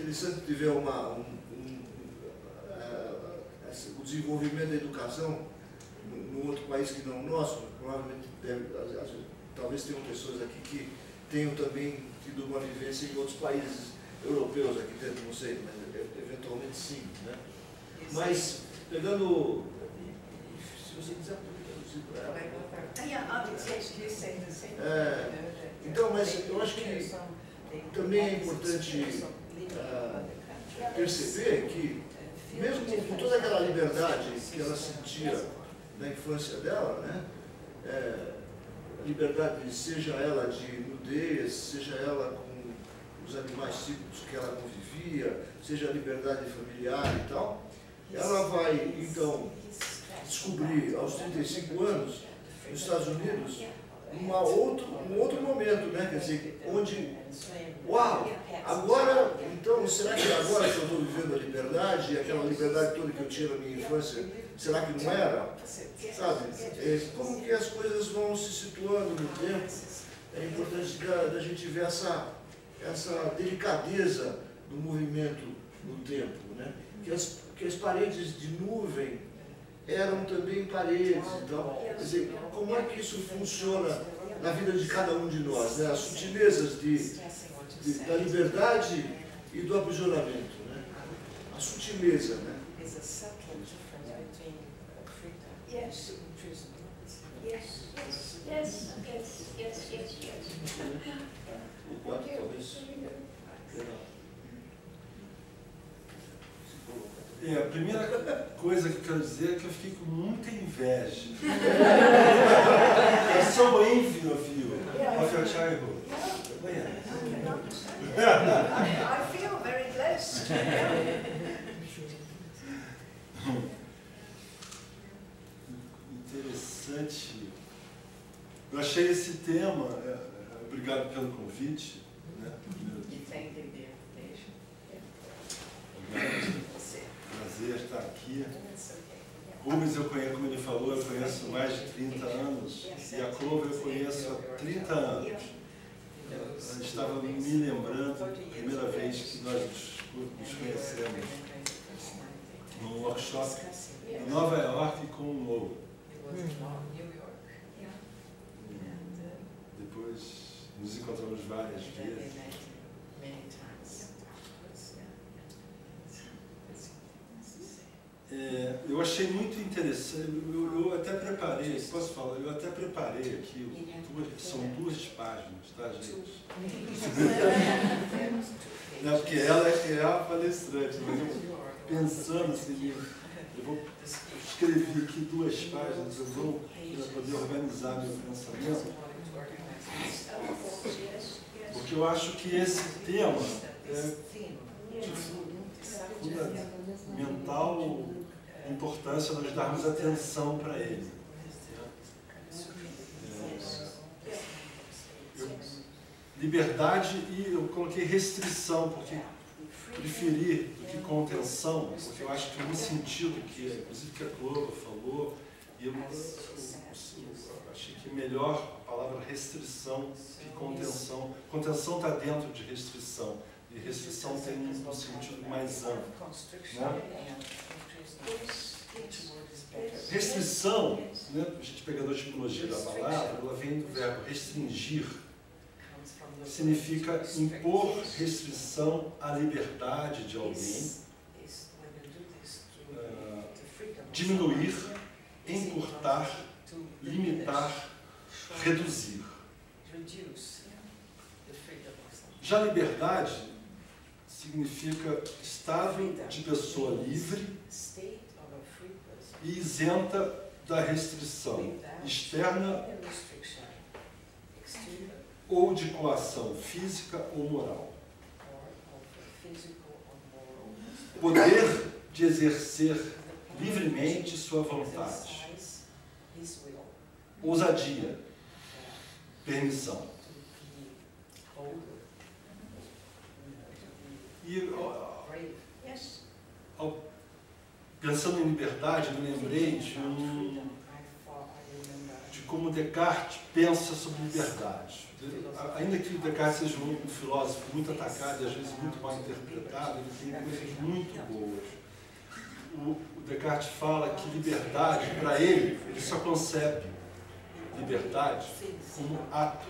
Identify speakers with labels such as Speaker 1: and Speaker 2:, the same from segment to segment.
Speaker 1: interessante de ver o desenvolvimento da educação num outro país que não o nosso. Provavelmente talvez tenham pessoas aqui que tenham também tido uma vivência em outros países europeus aqui dentro, não sei, mas eventualmente sim, né? Mas pegando, se você quiser traduzir para ela. Então, mas eu acho que também é importante perceber que, mesmo com toda aquela liberdade que ela sentia na infância dela, né, liberdade, seja ela de nudez, seja ela com os animais típicos que ela convivia, seja a liberdade familiar e tal, ela vai, então, descobrir aos 35 anos, nos Estados Unidos, um outro momento, né? Quer dizer, onde, uau, agora, então, será que agora que eu estou vivendo a liberdade, aquela liberdade toda que eu tinha na minha infância, será que não era? Sabe? Como que as coisas vão se situando no tempo? É importante da gente ver essa delicadeza do movimento no tempo, né? Que as paredes de nuvem eram também paredes. Então, quer dizer, como é que isso funciona na vida de cada um de nós, né? As sutilezas da liberdade e do aprisionamento, né? A sutileza, né? O quarto, talvez.
Speaker 2: A primeira coisa que eu quero dizer é que eu fiquei com muita inveja. I'm so envy of you, of your childhood.
Speaker 3: I feel very blessed.
Speaker 2: Interessante. Eu achei esse tema, obrigado pelo convite, né? Prazer estar aqui. Rubens eu conheço, como ele falou, eu conheço há mais de 30 anos. E a Clover eu conheço há 30 anos. Eu estava me lembrando, a primeira vez que nós nos conhecemos, num workshop em Nova York com o Mo. Depois nos encontramos várias vezes. Eu achei muito interessante, eu até preparei, posso falar? Eu até preparei aqui, são 2 páginas, tá, gente? Não, porque ela é a palestrante, mas eu pensando assim, eu vou escrever aqui 2 páginas, eu vou para poder organizar meu pensamento, porque eu acho que esse tema é de fundamental importância nós darmos atenção para ele. Liberdade e eu coloquei restrição, porque preferi do que contenção, porque eu acho que no sentido que, inclusive, que a Clover falou, eu achei que melhor a palavra restrição que contenção. Contenção está dentro de restrição, e restrição tem um sentido mais amplo, né? Restrição, né, a gente pegando a etimologia da palavra, ela vem do verbo restringir, significa impor restrição à liberdade de alguém, diminuir, encurtar, limitar, reduzir. Já liberdade significa estado de pessoa livre e isenta da restrição externa ou de coação física ou moral. Poder de exercer livremente sua vontade. Ousadia. Permissão. E pensando em liberdade, me lembrei de como Descartes pensa sobre liberdade. Ainda que Descartes seja um filósofo muito atacado e às vezes muito mal interpretado, ele tem coisas muito boas. O Descartes fala que liberdade, para ele só concebe liberdade como ato.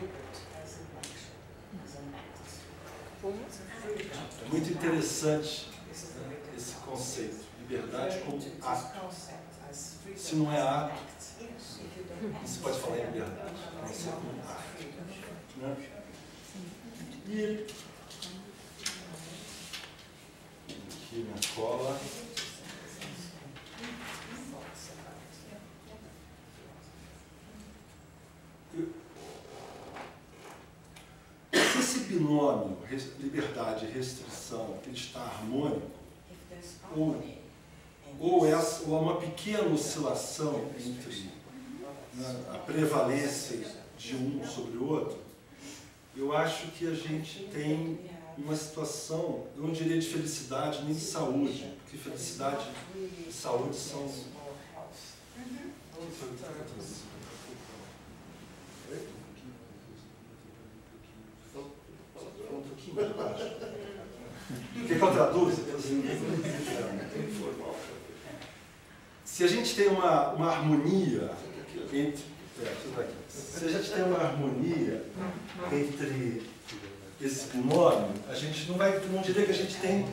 Speaker 2: É muito interessante, né, esse conceito, liberdade como ato. Se não é ato, não se pode falar em liberdade, não ser como ato. Né? E aqui minha cola. Se esse binômio, liberdade e restrição, ele está harmônico, ou há uma pequena oscilação entre, né, a prevalência de um sobre o outro, eu acho que a gente tem uma situação, eu não diria de felicidade nem de saúde, porque felicidade e saúde são... Quer que eu traduza? Se a gente tem uma harmonia entre... Se a gente tem uma harmonia entre esse binômio, a gente não diria que a gente tem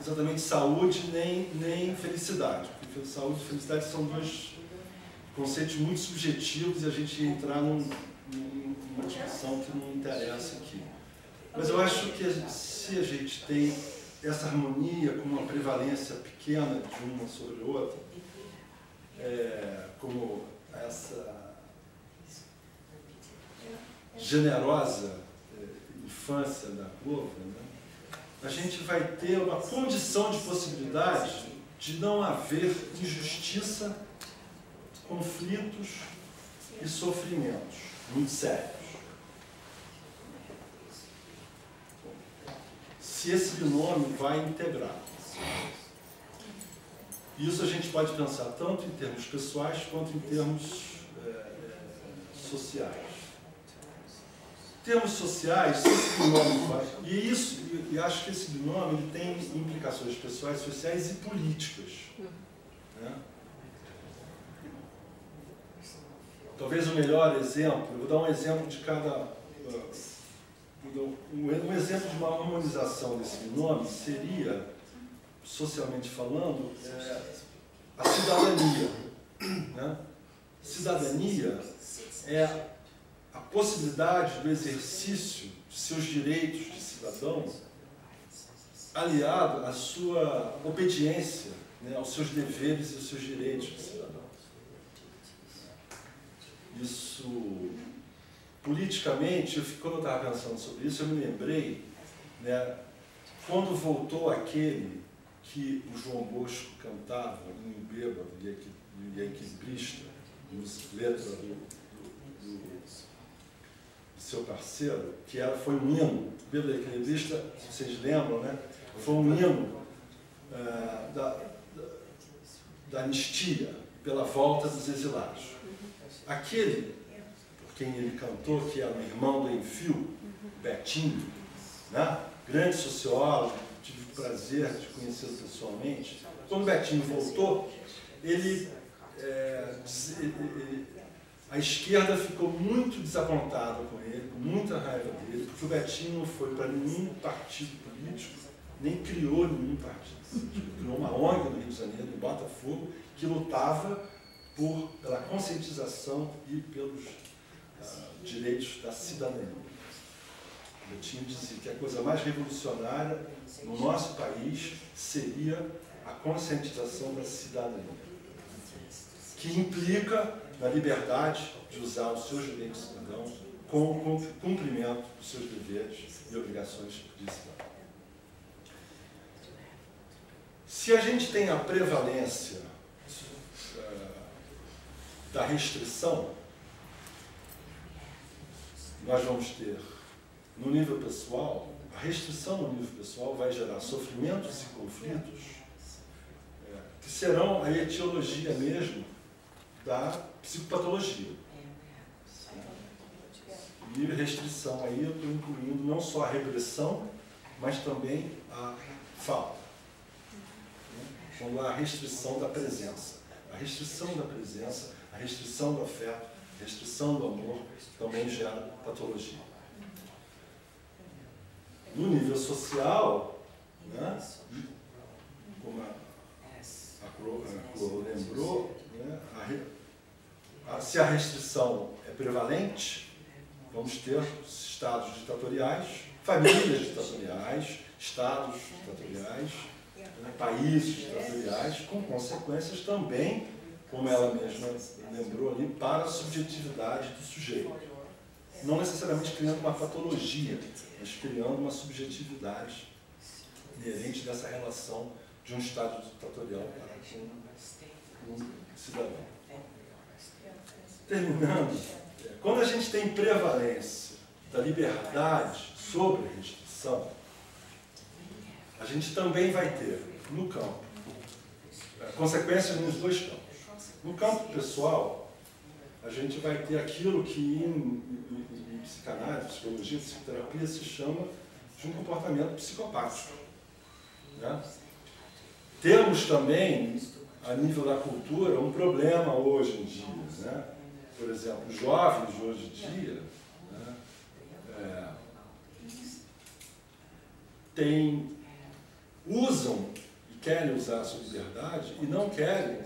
Speaker 2: exatamente saúde nem felicidade. Porque saúde e felicidade são dois conceitos muito subjetivos e a gente ia entrar numa discussão que não interessa aqui. Mas eu acho que se a gente tem essa harmonia com uma prevalência pequena de uma sobre a outra, como essa generosa infância da Clover, né, a gente vai ter uma condição de possibilidade de não haver injustiça, conflitos e sofrimentos muito sérios. Se esse binômio vai integrar. Isso a gente pode pensar tanto em termos pessoais quanto em termos sociais. Em termos sociais, se esse binômio vai... E acho que esse binômio ele tem implicações pessoais, sociais e políticas. Né? Talvez o melhor exemplo, eu vou dar um exemplo de cada... Um exemplo de uma harmonização desse binômio seria, socialmente falando, a cidadania. Né? Cidadania é a possibilidade do exercício de seus direitos de cidadão aliado à sua obediência, né, aos seus deveres e aos seus direitos de cidadão. Isso... Politicamente, quando eu estava pensando sobre isso, eu me lembrei, né, quando voltou aquele que o João Bosco cantava em Bêbado e Equilibrista, letras do seu parceiro, que foi um hino, Bêbado e Equilibrista, se vocês lembram, né, foi um hino da anistia pela volta dos exilados. Aquele quem ele cantou, que era o irmão do Enfio, Betinho, né? Grande sociólogo, tive o prazer de conhecê-lo pessoalmente. Quando o Betinho voltou, a esquerda ficou muito desapontada com ele, com muita raiva dele, porque o Betinho não foi para nenhum partido político, nem criou nenhum partido político. Criou uma ONG no Rio de Janeiro, em Botafogo, que lutava pela conscientização e pelos direitos da cidadania. Eu tinha dito que a coisa mais revolucionária no nosso país seria a conscientização da cidadania, que implica na liberdade de usar os seus direitos de cidadão com o cumprimento dos seus deveres e obrigações de cidadão. Se a gente tem a prevalência da restrição, nós vamos ter, no nível pessoal, a restrição no nível pessoal vai gerar sofrimentos e conflitos que serão a etiologia mesmo da psicopatologia. E restrição aí eu estou incluindo não só a repressão, mas também a falta. Quando há a restrição da presença. A restrição da presença, a restrição do afeto, a restrição do amor também gera patologia. No nível social, né, como a Clô lembrou, né, se a restrição é prevalente, vamos ter estados ditatoriais, famílias ditatoriais, estados ditatoriais, né, países ditatoriais, com consequências também, como ela mesma lembrou ali, para a subjetividade do sujeito. Não necessariamente criando uma patologia, mas criando uma subjetividade inerente dessa relação de um estado ditatorial para com um cidadão. Terminando, quando a gente tem prevalência da liberdade sobre a restrição, a gente também vai ter, no campo, consequências nos dois campos. No campo pessoal, a gente vai ter aquilo que em psicanálise, psicologia, psicoterapia se chama de um comportamento psicopático. Né? Temos também, a nível da cultura, um problema hoje em dia. Né? Por exemplo, os jovens de hoje em dia, né, usam e querem usar a sua liberdade e não querem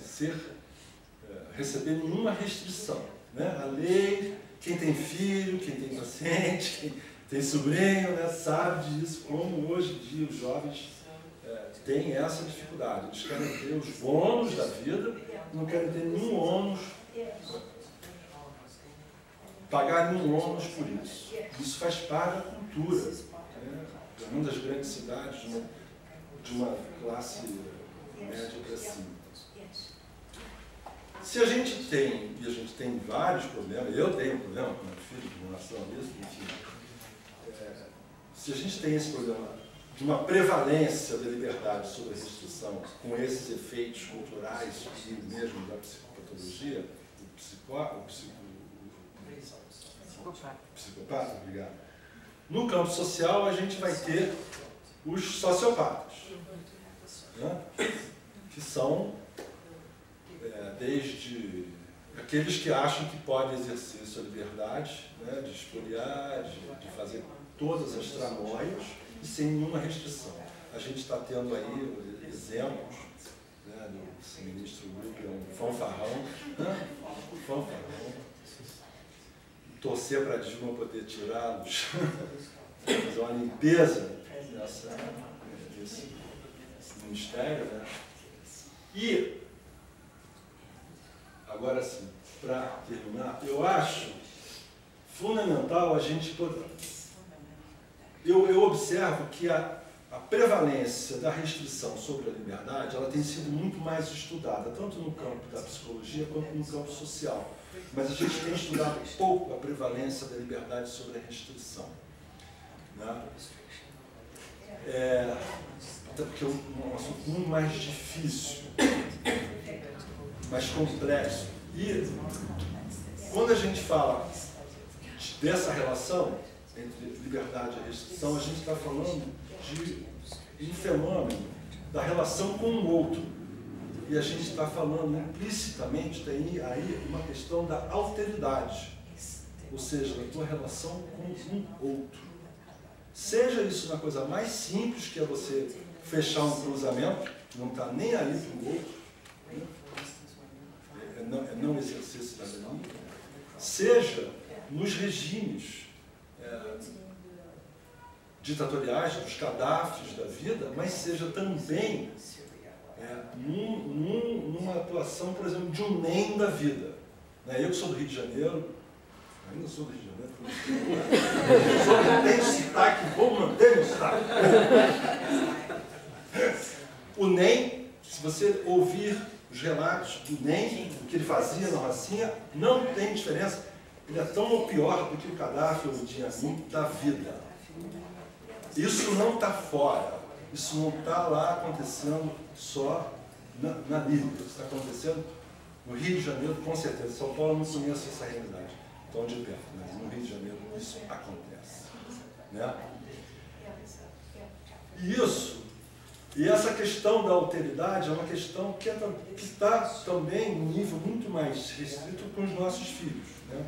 Speaker 2: receber nenhuma restrição. Né? A lei, quem tem filho, quem tem paciente, quem tem sobrinho, né, sabe disso, como hoje em dia os jovens têm essa dificuldade. Eles querem ter os bônus da vida, não querem ter nenhum ônus, pagar nenhum ônus por isso. Isso faz parte da cultura. Né? Uma das grandes cidades de uma classe média para cima. Se a gente tem, e a gente tem vários problemas, eu tenho um problema com meu filho com relação a isso, enfim, se a gente tem esse problema de uma prevalência da liberdade sobre a restrição, com esses efeitos culturais e mesmo da psicopatologia, psicopata, obrigado. No campo social, a gente vai ter os sociopatas, né? Que são desde aqueles que acham que podem exercer sua liberdade, né, de espoliar, de fazer todas as tramóias e sem nenhuma restrição. A gente está tendo aí exemplos, né, do ministro Will, que é um fanfarrão, né? Torcer para a Dilma poder tirá-los, fazer uma limpeza desse ministério. Né? E, agora sim, para terminar, eu acho fundamental a gente poder... Eu observo que a prevalência da restrição sobre a liberdade, ela tem sido muito mais estudada, tanto no campo da psicologia quanto no campo social. Mas a gente tem estudado pouco a prevalência da liberdade sobre a restrição. Né? Até porque é um assunto muito mais difícil, mais complexo. E quando a gente fala dessa relação entre liberdade e restrição, a gente está falando de um fenômeno da relação com o outro. E a gente está falando implicitamente, tem aí uma questão da alteridade, ou seja, da tua relação com um outro. Seja isso uma coisa mais simples, que é você fechar um cruzamento, não está nem aí para o outro, né? Não exercer cidadania, seja nos regimes ditatoriais, dos cadafres da vida, mas seja também numa atuação, por exemplo, de um NEM da vida. Eu que sou do Rio de Janeiro, ainda sou do Rio de Janeiro, só não tenho sotaque, vou manter o sotaque. O NEM, se você ouvir os relatos do NEM, o que ele fazia na Rocinha, não tem diferença. Ele é tão ou pior do que o cadastro do dinamismo da vida. Isso não está fora. Isso não está lá acontecendo só na Líbia. Isso está acontecendo No Rio de Janeiro, com certeza. Em São Paulo eu não conheço essa realidade tão de perto, mas no Rio de Janeiro isso acontece. Né? E essa questão da alteridade é uma questão que está também em um nível muito mais restrito com os nossos filhos. Né?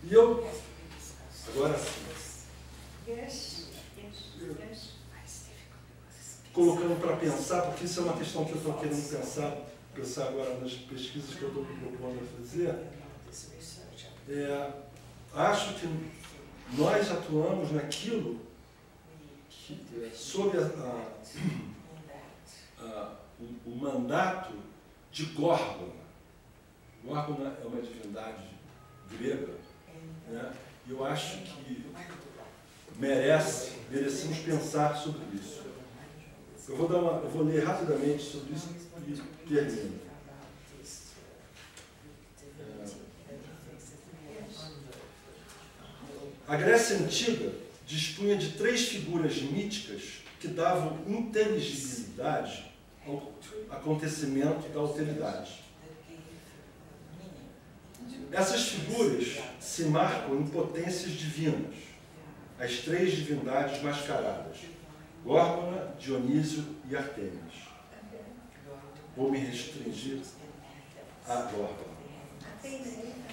Speaker 2: E eu, agora sim, colocando para pensar, porque isso é uma questão que eu estou querendo pensar agora nas pesquisas que eu estou me propondo a fazer, acho que nós atuamos naquilo sob o mandato de Górgona. Górgona é uma divindade grega, né? E eu acho que merecemos pensar sobre isso. Eu vou ler rapidamente sobre isso e termino. A Grécia Antiga dispunha de 3 figuras míticas que davam inteligibilidade ao acontecimento da alteridade. Essas figuras se marcam em potências divinas, as 3 divindades mascaradas, Górgona, Dionísio e Artemis. Vou me restringir a Górgona.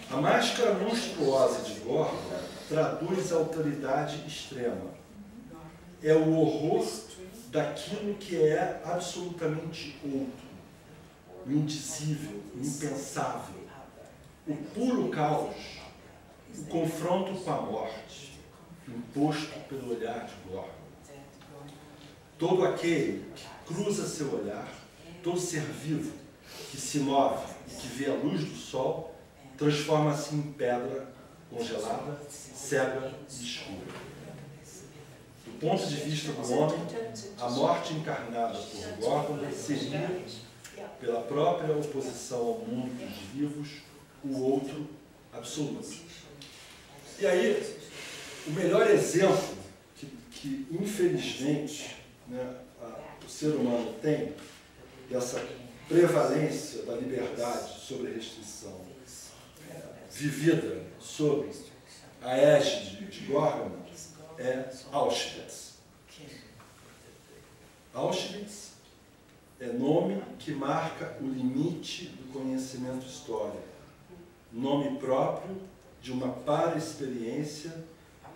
Speaker 2: A máscara monstruosa de Górgona traduz a autoridade extrema. É o horror daquilo que é absolutamente outro, o indizível, o impensável, o puro caos, o confronto com a morte, imposto pelo olhar de Górgona. Todo aquele que cruza seu olhar, todo ser vivo que se move e que vê a luz do sol, transforma-se em pedra congelada, cega e escura. Do ponto de vista do homem, a morte encarnada por Górgona seria, pela própria oposição ao mundo dos vivos, o outro absoluto. E aí, o melhor exemplo que infelizmente, né, o ser humano tem dessa prevalência da liberdade sobre a restrição vivida sob a égide de Górgona é Auschwitz. Auschwitz é nome que marca o limite do conhecimento histórico, nome próprio de uma para-experiência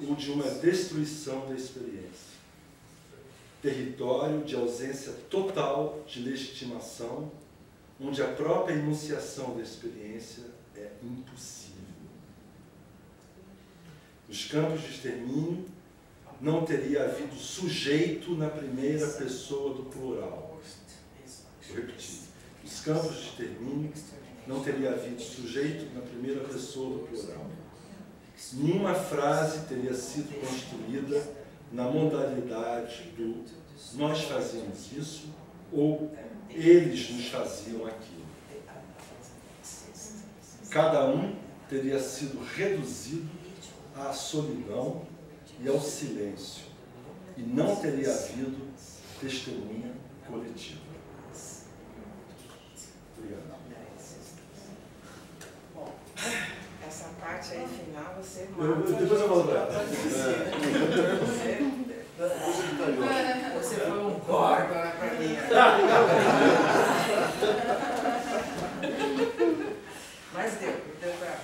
Speaker 2: ou de uma destruição da experiência. Território de ausência total de legitimação, onde a própria enunciação da experiência é impossível. Nos campos de extermínio, não teria havido sujeito na primeira pessoa do plural. Vou repetir. Nos campos de extermínio, não teria havido sujeito na primeira pessoa do plural. Nenhuma frase teria sido construída na modalidade do nós fazíamos isso ou eles nos faziam aquilo. Cada um teria sido reduzido à solidão e ao silêncio, e não teria havido testemunha coletiva. Obrigado.
Speaker 3: Bom, essa parte aí final você
Speaker 2: Depois eu falo para ela.
Speaker 3: Você foi um Górgona para mim. Mas deu para,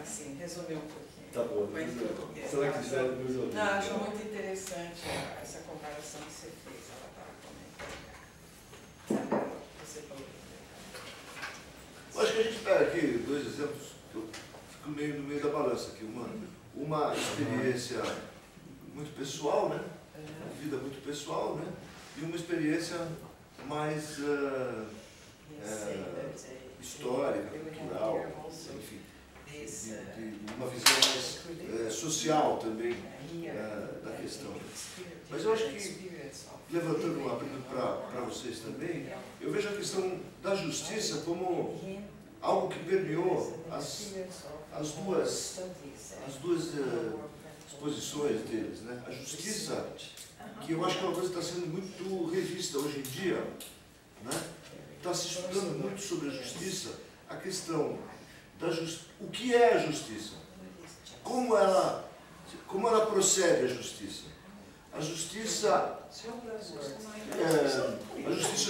Speaker 3: assim, resumir um pouquinho.
Speaker 2: Tá bom. Será que quiser depois eu...
Speaker 3: Não, acho muito interessante essa comparação que você fez. Ela estava comentando. Você falou.
Speaker 1: Acho que a gente pega aqui 2 exemplos, eu fico meio no meio da balança aqui. Uma experiência muito pessoal, né? Vida muito pessoal, né? E uma experiência mais histórica, cultural, enfim, de uma visão mais social também da questão. Mas eu acho que, levantando, abrindo para vocês também, eu vejo a questão da justiça como algo que permeou as duas exposições deles, né? A justiça, que eu acho que é uma coisa que está sendo muito revista hoje em dia, né? Está se estudando muito sobre a justiça, a questão da o que é a justiça, como ela procede a justiça. A justiça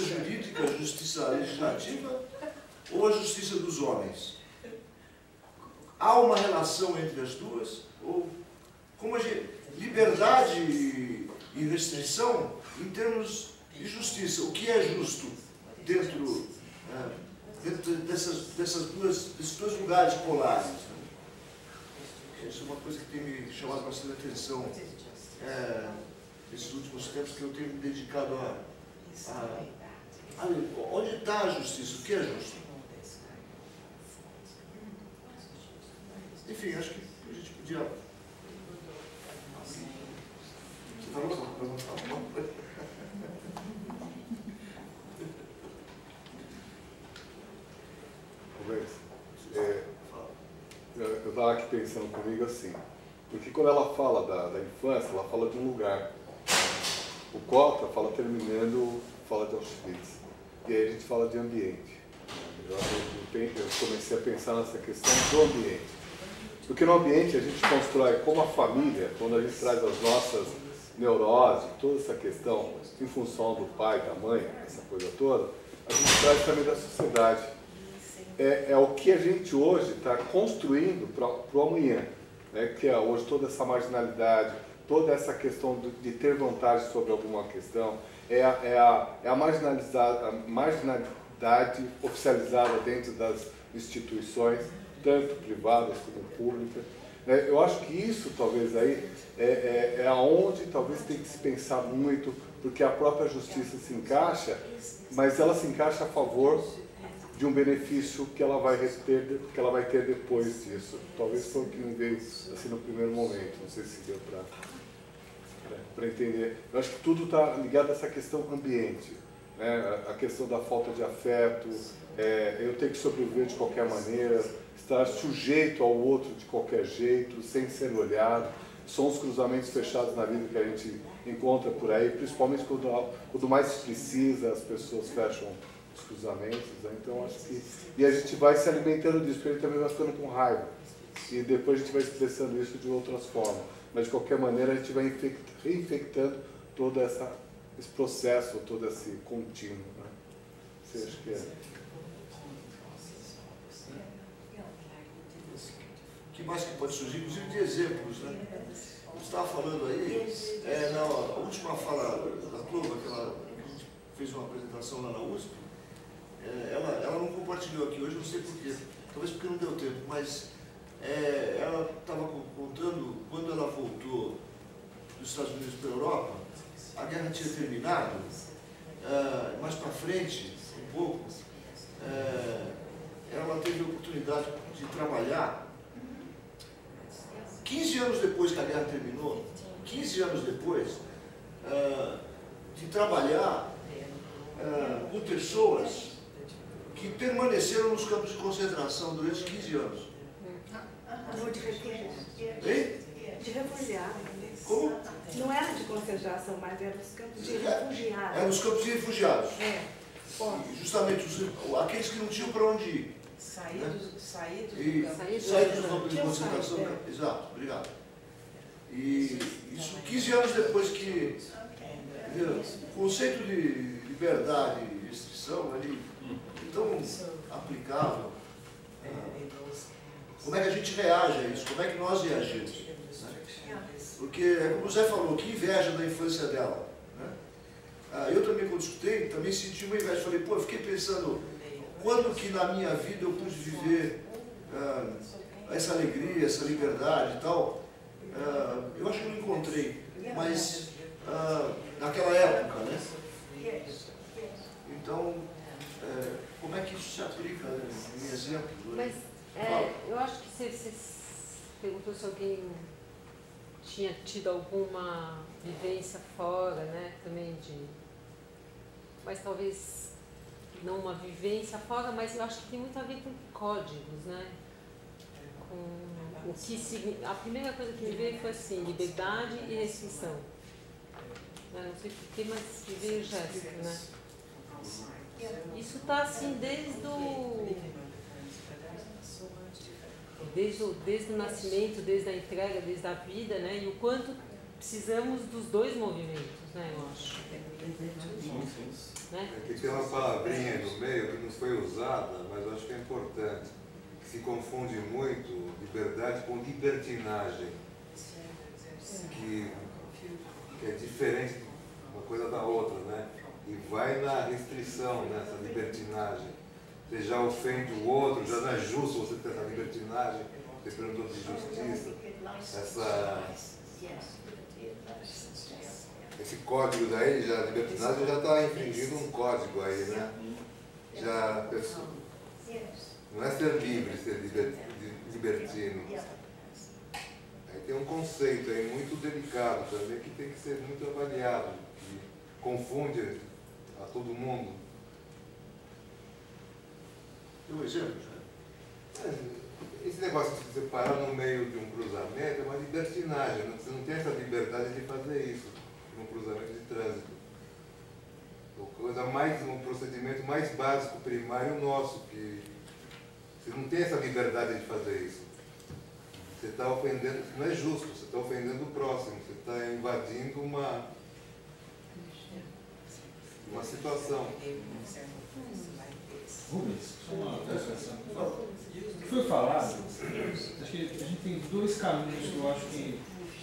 Speaker 1: jurídica, a justiça legislativa ou a justiça dos homens? Há uma relação entre as duas? Ou como liberdade e restrição em termos de justiça? O que é justo dentro desses dois lugares polares? Isso é uma coisa que tem me chamado bastante atenção nesses últimos tempos, que eu tenho me dedicado onde está a justiça? O que é justo? Enfim, acho que a gente podia... Você está louco?
Speaker 4: Eu estava aqui pensando comigo assim, porque quando ela fala da infância, ela fala de um lugar. O Kota fala fala de Auschwitz. E aí a gente fala de ambiente. Eu comecei a pensar nessa questão do ambiente. Porque no ambiente a gente constrói como a família, quando a gente traz as nossas neuroses, toda essa questão em função do pai, da mãe, essa coisa toda, a gente traz também da sociedade. É o que a gente hoje está construindo para o amanhã, né? Que é hoje toda essa marginalidade, toda essa questão de ter vantagem sobre alguma questão, é a marginalidade oficializada dentro das instituições, tanto privadas como públicas. Eu acho que isso talvez aí é aonde talvez tem que se pensar muito, porque a própria justiça se encaixa, mas ela se encaixa a favor de um benefício que ela vai ter depois disso. Talvez foi o que me veio assim no primeiro momento, não sei se deu para entender. Eu acho que tudo está ligado a essa questão ambiente, né? A questão da falta de afeto, eu ter que sobreviver de qualquer maneira, estar sujeito ao outro de qualquer jeito, sem ser olhado. São os cruzamentos fechados na vida que a gente encontra por aí, principalmente quando mais se precisa, as pessoas fecham os cruzamentos, né? Então acho que... E a gente vai se alimentando disso, porque a gente também vai ficando com raiva. E depois a gente vai expressando isso de outras formas. Mas de qualquer maneira a gente vai reinfectando todo esse processo, todo esse contínuo, né? Você acha que
Speaker 1: O que mais que pode surgir, inclusive de exemplos, né? Você estava falando aí, na última fala da Clova, que a gente fez uma apresentação lá na USP, ela não compartilhou aqui hoje, não sei porquê, talvez porque não deu tempo, mas ela estava contando, quando ela voltou dos Estados Unidos para a Europa, a guerra tinha terminado, mais para frente, um pouco, ela teve a oportunidade de trabalhar 15 anos depois que a guerra terminou, 15 anos depois, de trabalhar com pessoas que permaneceram nos campos de concentração durante 15 anos.
Speaker 5: De refugiado.
Speaker 1: Hein?
Speaker 5: De refugiado.
Speaker 1: Como?
Speaker 5: Não era de concentração, mas era nos campos de refugiados.
Speaker 1: Era nos campos de refugiados.
Speaker 5: E
Speaker 1: justamente aqueles que não tinham para onde ir.
Speaker 3: Saídos
Speaker 1: dos campos de concentração. Exato, obrigado. E isso 15 anos depois que o conceito de liberdade e restrição ali tão aplicável. Como é que a gente reage a isso? Como é que nós reagimos? Né? Porque, como o Zé falou, que inveja da infância dela. Né? Eu também, quando escutei, também senti uma inveja. Falei, pô, eu fiquei pensando, quando que na minha vida eu pude viver essa alegria, essa liberdade e tal? Eu acho que não encontrei, mas naquela época, né? Então, como é que isso se aplica em exemplo?
Speaker 6: Mas eu acho que você perguntou se alguém tinha tido alguma vivência fora, né? Também mas talvez não uma vivência fora, mas eu acho que tem muito a ver com códigos, né? Com o que a primeira coisa que me veio foi assim, liberdade e restrição. Não sei porquê, mas me veio Jéssica, né? Isso está assim desde o nascimento, desde a entrega, desde a vida, né? E o quanto precisamos dos dois movimentos, né, eu acho. Né?
Speaker 7: Aqui tem uma palavrinha aí no meio que não foi usada, mas eu acho que é importante, que se confunde muito liberdade com libertinagem, que é diferente uma coisa da outra, né? E vai na restrição, nessa libertinagem. Você já ofende o outro, já não é justo você ter essa libertinagem, você perguntou de justiça, esse código daí, já, a libertinagem já está infringindo um código aí, né? Já, não é ser livre, ser libertino. Aí tem um conceito aí muito delicado também, que tem que ser muito avaliado, que confunde a todo mundo.
Speaker 1: Tem um exemplo, já?
Speaker 7: Esse negócio de você parar no meio de um cruzamento é uma libertinagem, né? Você não tem essa liberdade de fazer isso num cruzamento de trânsito. Um procedimento mais básico, primário nosso, que você não tem essa liberdade de fazer isso. Você está ofendendo, não é justo, você está ofendendo o próximo, você está invadindo uma situação.
Speaker 8: Rubens, só uma observação. O que foi falado, acho que a gente tem dois caminhos que eu acho que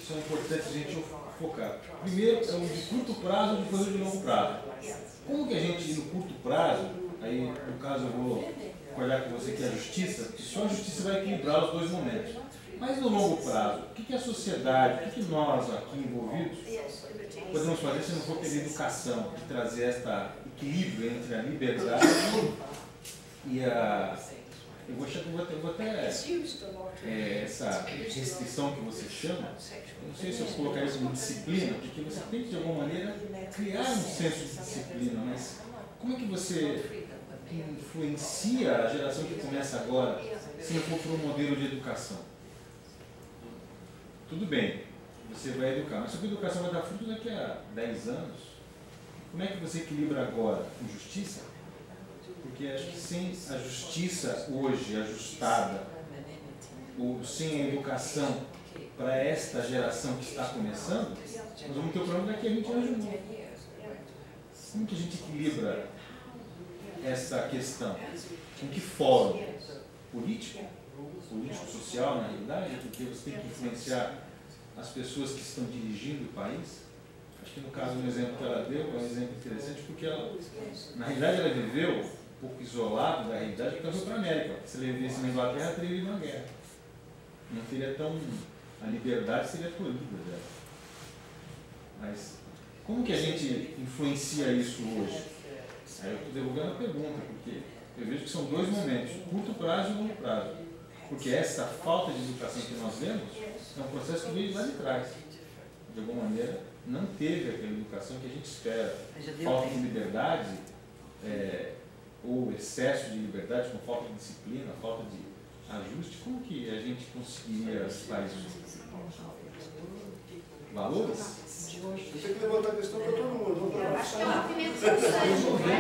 Speaker 8: são importantes a gente focar. Primeiro é o de curto prazo e depois o de longo prazo. Como que a gente, no curto prazo, aí no caso eu vou olhar com você que é a justiça, porque só a justiça vai equilibrar os dois momentos. Mas no longo prazo, o que a sociedade, o que nós aqui envolvidos podemos fazer se não for pela educação, de trazer este equilíbrio entre a liberdade e a... Eu vou até essa restrição que você chama, eu não sei se eu colocaria isso como disciplina, porque você tem que de alguma maneira criar um senso de disciplina, mas como é que você influencia a geração que começa agora se não for por um modelo de educação? Tudo bem, você vai educar, mas se a educação vai dar fruto daqui a 10 anos, como é que você equilibra agora com justiça? Porque acho que sem a justiça hoje ajustada, ou sem a educação para esta geração que está começando, nós vamos ter o problema daqui a 20 anos de novo. Como que a gente equilibra essa questão? Em que fórum? Político? Político-social, na realidade, porque você tem que influenciar as pessoas que estão dirigindo o país. Acho que no caso, o exemplo que ela deu é um exemplo interessante, porque ela, na realidade, ela viveu um pouco isolado da realidade, porque ela foi para a América. Se ela vivesse na Inglaterra, teria ido na guerra. Não teria tão... A liberdade seria tolhida dela. Mas como que a gente influencia isso hoje? Aí eu estou derrubando a pergunta, porque eu vejo que são dois momentos, curto prazo e longo prazo. Porque essa falta de educação que nós vemos é um processo que veio lá de trás. De alguma maneira, não teve aquela educação que a gente espera. Falta de liberdade, ou excesso de liberdade, com falta de disciplina, falta de ajuste. Como que a gente conseguiria fazer isso? Valores?
Speaker 1: Você tem que levantar a questão para todo mundo, não para nós.
Speaker 5: Acho que é um movimento social, né?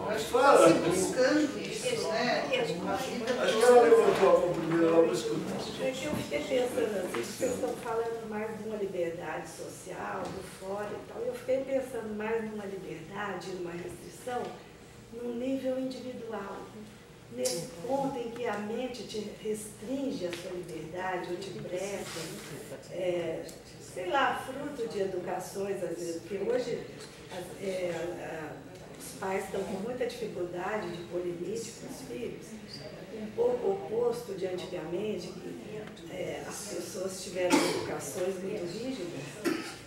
Speaker 1: Mas fala.
Speaker 3: Se buscando isso, né?
Speaker 1: Acho que ela levantou a mão primeiro, ela não escuta.
Speaker 5: É que eu fiquei pensando assim, vocês estão falando mais de uma liberdade social, do fora e tal. Eu fiquei pensando mais numa liberdade, numa restrição, num nível individual. Nesse ponto em que a mente te restringe a sua liberdade, ou te breca, sei lá, fruto de educações, às vezes, porque hoje os pais estão com muita dificuldade de pôr limite para os filhos, um pouco oposto de antigamente, que as pessoas tiveram educações muito rígidas.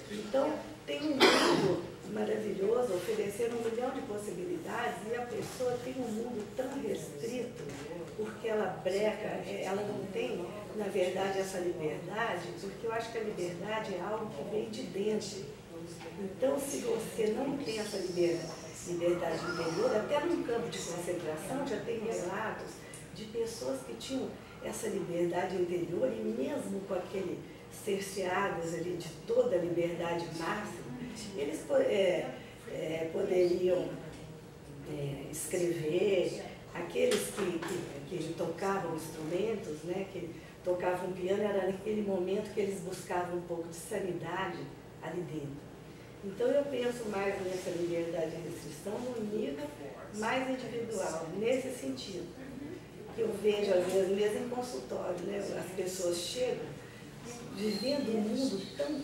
Speaker 5: Então, tem um mundo maravilhoso, oferecendo 1 milhão de possibilidades, e a pessoa tem um mundo tão restrito, porque ela breca, ela não tem, na verdade, essa liberdade, porque eu acho que a liberdade é algo que vem de dentro. Então, se você não tem essa liberdade interior, até num campo de concentração já tem relatos de pessoas que tinham essa liberdade interior, e mesmo com aquele cerceados ali de toda a liberdade máxima, eles poderiam escrever, aqueles que tocavam instrumentos, né, que tocavam piano, era naquele momento que eles buscavam um pouco de sanidade ali dentro. Então eu penso mais nessa liberdade de restrição no nível mais individual, nesse sentido. Que eu vejo, às vezes, mesmo em consultório, né, as pessoas chegam vivendo um mundo tão